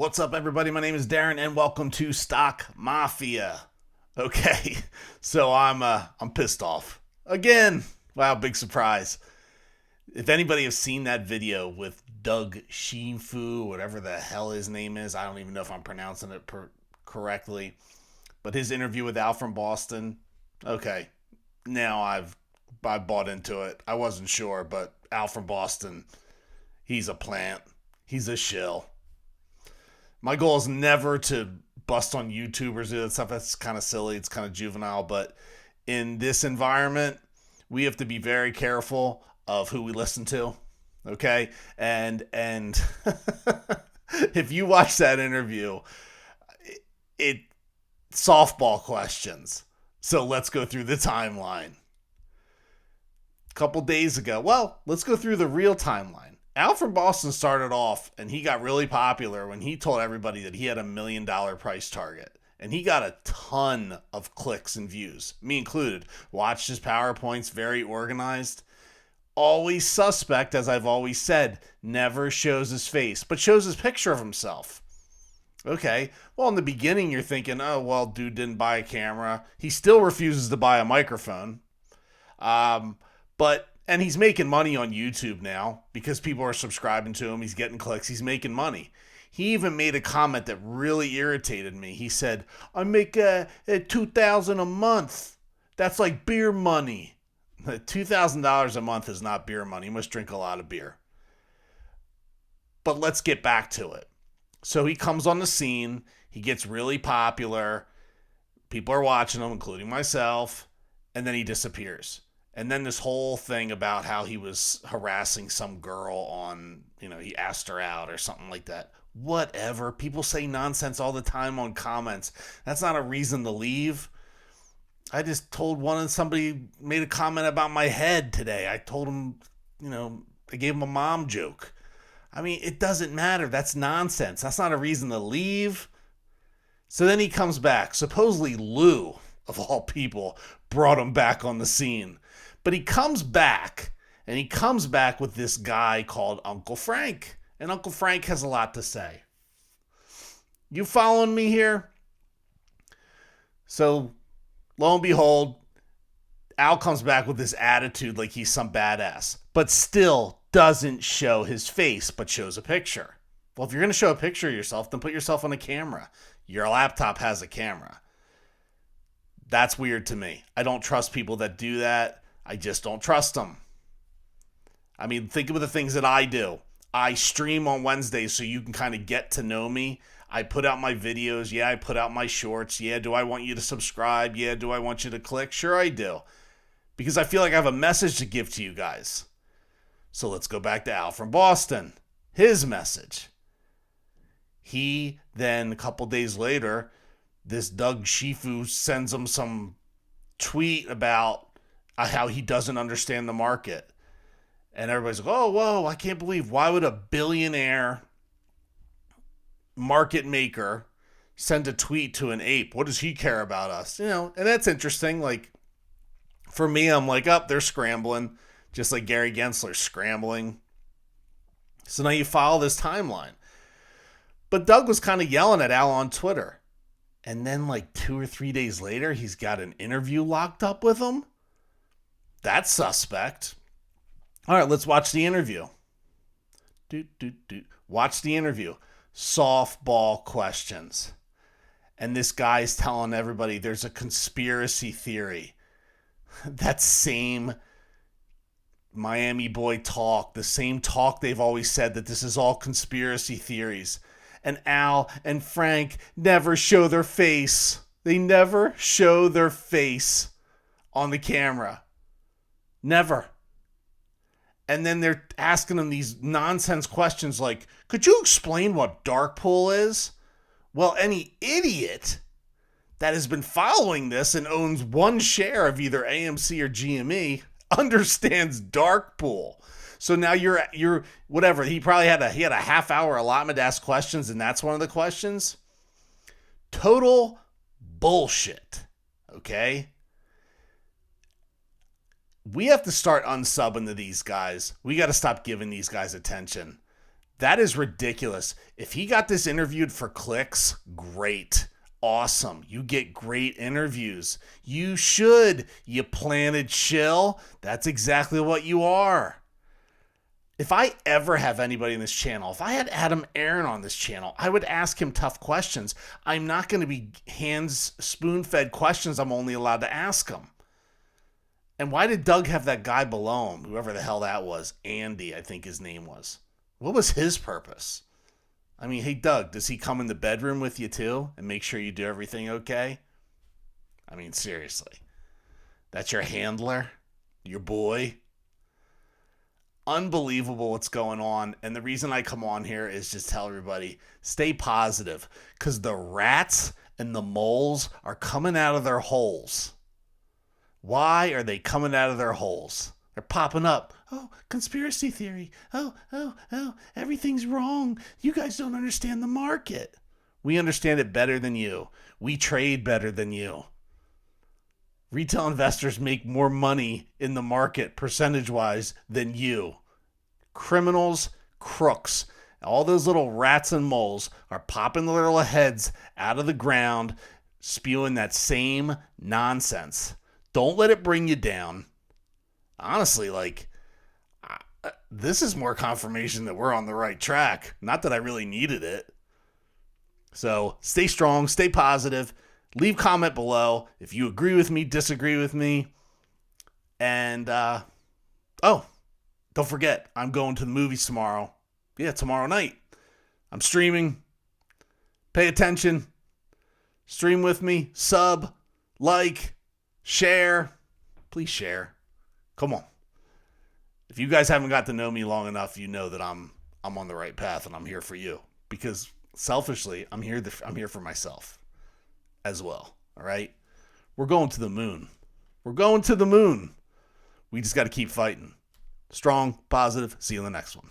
What's up, everybody? My name is Darren, and welcome to Stock Mafia. Okay, so I'm pissed off again. Wow, big surprise. If anybody has seen that video with Doug Shifu, whatever the hell his name is, I don't even know if I'm pronouncing it correctly, but his interview with Al from Boston. Okay, now I bought into it. I wasn't sure, but Al from Boston, he's a plant. He's a shill. My goal is never to bust on YouTubers or that stuff. That's kind of silly. It's kind of juvenile. But in this environment, we have to be very careful of who we listen to. Okay, and if you watch that interview, it softball questions. So let's go through the timeline. A couple days ago, well, let's go through the real timeline. Al from Boston started off, and he got really popular when he told everybody that he had $1 million price target. And he got a ton of clicks and views, me included. Watched his PowerPoints, very organized. Always suspect, as I've always said, never shows his face, but shows his picture of himself. Okay, well, in the beginning, you're thinking, oh, well, dude didn't buy a camera. He still refuses to buy a microphone. And he's making money on YouTube now because people are subscribing to him. He's getting clicks. He's making money. He even made a comment that really irritated me. He said, I make $2,000 a month. That's like beer money. $2,000 a month is not beer money. You must drink a lot of beer. But let's get back to it. So he comes on the scene. He gets really popular. People are watching him, including myself. And then he disappears. And then this whole thing about how he was harassing some girl on, he asked her out or something like that. Whatever. People say nonsense all the time on comments. That's not a reason to leave. I just told somebody made a comment about my head today. I told him, I gave him a mom joke. I mean, it doesn't matter. That's nonsense. That's not a reason to leave. So then he comes back. Supposedly Lou, of all people, brought him back on the scene. But he comes back, and he comes back with this guy called Uncle Frank. And Uncle Frank has a lot to say. You following me here? So, lo and behold, Al comes back with this attitude like he's some badass, but still doesn't show his face, but shows a picture. Well, if you're going to show a picture of yourself, then put yourself on a camera. Your laptop has a camera. That's weird to me. I don't trust people that do that. I just don't trust them. I mean, think of the things that I do. I stream on Wednesdays so you can kind of get to know me. I put out my videos. Yeah, I put out my shorts. Yeah, do I want you to subscribe? Yeah, do I want you to click? Sure, I do. Because I feel like I have a message to give to you guys. So let's go back to Al from Boston. His message. He then, a couple days later, this Doug Shifu sends him some tweet about how he doesn't understand the market. And everybody's like, oh, whoa, I can't believe, why would a billionaire market maker send a tweet to an ape? What does he care about us? And that's interesting. Like, for me, I'm like, they're scrambling, just like Gary Gensler's scrambling. So now you follow this timeline. But Doug was kind of yelling at Al on Twitter. And then like 2 or 3 days later, he's got an interview locked up with him. That's suspect. All right, let's watch the interview. Watch the interview. Softball questions. And this guy's telling everybody there's a conspiracy theory. That same Miami boy talk, the same talk they've always said that this is all conspiracy theories. And Al and Frank never show their face. They never show their face on the camera. Never. And then they're asking him these nonsense questions like, could you explain what dark pool is? Well, any idiot that has been following this and owns one share of either AMC or GME understands dark pool. So now you're whatever. He probably had a half-hour allotment to ask questions, and that's one of the questions. Total bullshit. Okay? We have to start unsubbing to these guys. We got to stop giving these guys attention. That is ridiculous. If he got this interviewed for clicks, great. Awesome. You get great interviews. You should, you planted shill. That's exactly what you are. If I ever have anybody in this channel, if I had Adam Aaron on this channel, I would ask him tough questions. I'm not going to be hands spoon-fed questions I'm only allowed to ask him. And why did Doug have that guy below him, whoever the hell that was? Andy, I think his name was. What was his purpose? I mean, hey, Doug, does he come in the bedroom with you too and make sure you do everything okay? I mean, seriously. That's your handler? Your boy? Unbelievable what's going on. And the reason I come on here is just tell everybody, stay positive, because the rats and the moles are coming out of their holes. Why are they coming out of their holes? They're popping up. Oh, conspiracy theory. Oh, everything's wrong. You guys don't understand the market. We understand it better than you. We trade better than you. Retail investors make more money in the market percentage-wise than you. Criminals, crooks, all those little rats and moles are popping their little heads out of the ground, spewing that same nonsense. Don't let it bring you down. Honestly, this is more confirmation that we're on the right track. Not that I really needed it. So stay strong, stay positive. Leave comment below if you agree with me, disagree with me. And, don't forget, I'm going to the movies tomorrow. Yeah, tomorrow night. I'm streaming. Pay attention. Stream with me. Sub. Like. Share. Please share. Come on. If you guys haven't got to know me long enough, you know that I'm on the right path and I'm here for you. Because selfishly, I'm here for myself as well. All right? We're going to the moon. We're going to the moon. We just got to keep fighting. Strong, positive. See you in the next one.